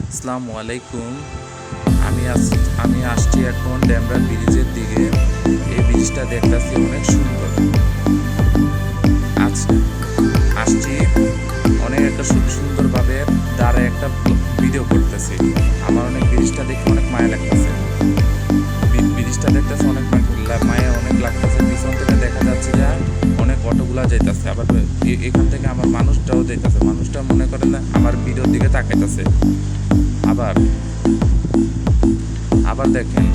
আসসালামু আলাইকুম। আমি আসছি এখন ড্যামরা ব্রিজের দিকে। এই ব্রিজটা দেখতেছি অনেক সুন্দর। আজ আসছি অনেক একটা সুন্দরভাবে দাঁড়ায় একটা ভিডিও করতেছি। আমার অনেক ব্রিজটা দেখে অনেক মায়া লাগতেছে। ব্রিজটা দেখতেছে অনেক মায়া অনেক লাগতেছে। পিছন থেকে দেখা যাচ্ছে যে অনেক অটোগুলা যাইতেছে, আবার এখান থেকে আমার মানুষটাও যাইতেছে। মানুষটা মনে করে না আমার ভিডিওর দিকে তাকাইতেছে। আবার আবার দেখেন,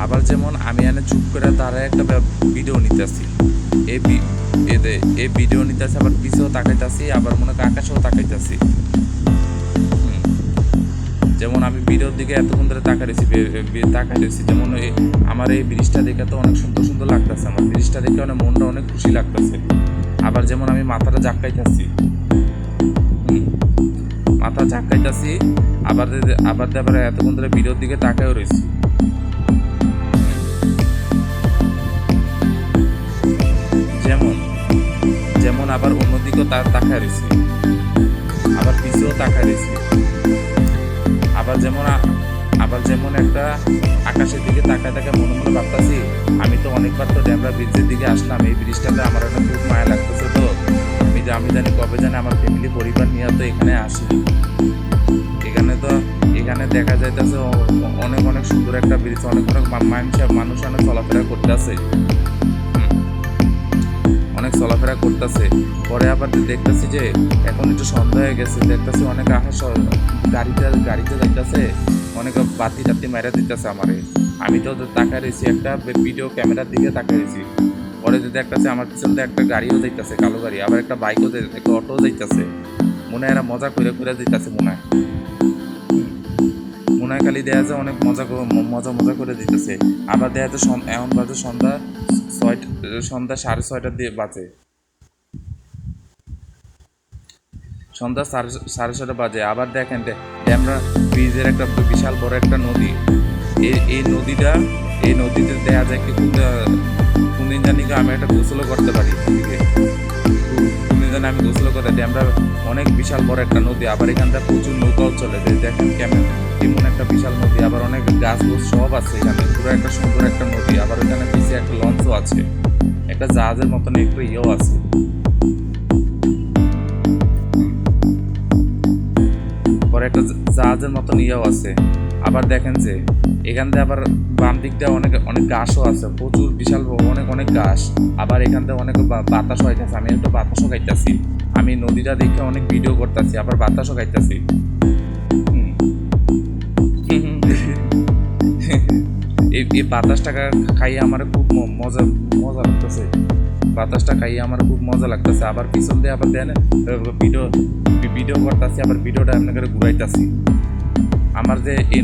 আবার যেমন আমি এনে চুপ করে দাঁড়ায় একটা ভিডিও নিতেছি। এই ভিডিও নিতেছি, আবার পিছেও তাকাইতেছি, আবার মনে করি আকাশেও তাকাইতেছি। যেমন আমি ভিডিওর দিকে এতক্ষণ ধরে তাকাইতেছি যেমন আমার এই ব্রিজটা দেখে তো অনেক সুন্দর সুন্দর লাগতেছে। আমার ব্রিজটা দেখে অনেক মনটা অনেক খুশি লাগতেছে। আবার যেমন আমি মাথাটা ঝাঁকাইতেছি, আবার আবার এতক্ষণ ধরে ভিডিওর দিকে তাকায়ও রয়েছি। যেমন যেমন আবার অন্যদিকেও তাকায় রয়েছি, আবার পিছেও তাকায় রয়েছি। আবার যেমন একটা আকাশের দিকে তাকায় মনে মনে ভাবতেছি আমি তো অনেকবার তো ড্যামরা ব্রিজের দিকে আসলাম। এই ব্রিজটাতে আমার অনেক খুব মায়া লাগতেছে। তো আমি জানি কবে জানি আমার ফ্যামিলি পরিবার নিয়ে তো এখানে আসি। এখানে দেখা যাইতেছে অনেক অনেক সুন্দর একটা ব্রিজ। অনেক অনেক মানুষ অনেক চলাফেরা করতেছে, অনেক চলাফেরা করতেছে। পরে আবার দেখতেছি যে এখন একটু সন্ধ্যা হয়ে গেছে, দেখতেছি অনেক আকাশ গাড়িতে যাইতেছে, অনেক বাতি টাতি মেরা দিতেছে আমারে। আমি তো তাকায় রয়েছি, একটা ভিডিও ক্যামেরার দিকে তাকায় রয়েছি। পরে যদি দেখতেছে আমার পিছনে একটা গাড়িও যাইতেছে, কালো গাড়ি, আবার একটা বাইকও একটা অটোও যাইতেছে। মনে হয় এরা মজা করে দিতেছে। মনে হয় খালি দেয়া যায় অনেক মজা করে দিতেছে। আবার দেয়া যায় এখন বাজে সন্ধ্যা 6:30 দিয়ে বাজে, সন্ধ্যা 6:30 বাজে। আবার দেখেন ড্যামরা ব্রিজের একটা বিশাল বড় একটা নদী। এই নদীতে দেখা যায় কি কোন দিন জানি আমি একটা গোসলও করতে পারি। কোনদিন আমি গোসলও করতে। ড্যামরা অনেক বিশাল বড় একটা নদী। আবার এখানটা প্রচুর নৌকাও চলে। দেখেন কেমন একটা বিশাল নদী। আবার অনেক গাছ সব আছে এখানে। পুরো একটা সুন্দর একটা নদী। আবার এখানে পিছিয়ে একটা লঞ্চও আছে, একটা জাহাজের মতন একটু ইয়েও আছে। পরে একটা জাহাজের মতন ইয়েও আছে। আবার দেখেন যে এখান থেকে আবার বাম দিকটা অনেক অনেক গাছও আছে, প্রচুর বিশাল অনেক অনেক গাছ। আবার এখান থেকে অনেক বাতাসও খাইতেছে। আমি একটু বাতাসও খাইতেছি। আমি নদীটা দেখে অনেক ভিডিও করতেছি, আবার বাতাসও খাইতেছি। এই বাতাসটা খাইয়ে আমার খুব মজা লাগতেছে। বাতাসটা খাইয়ে আমার খুব মজা লাগতেছে। আবার পিছন দিয়ে আবার দেন ভিডিও করতেছি, আবার ভিডিওটা আপনাকে ঘুরাইতেছি। আমার যে এই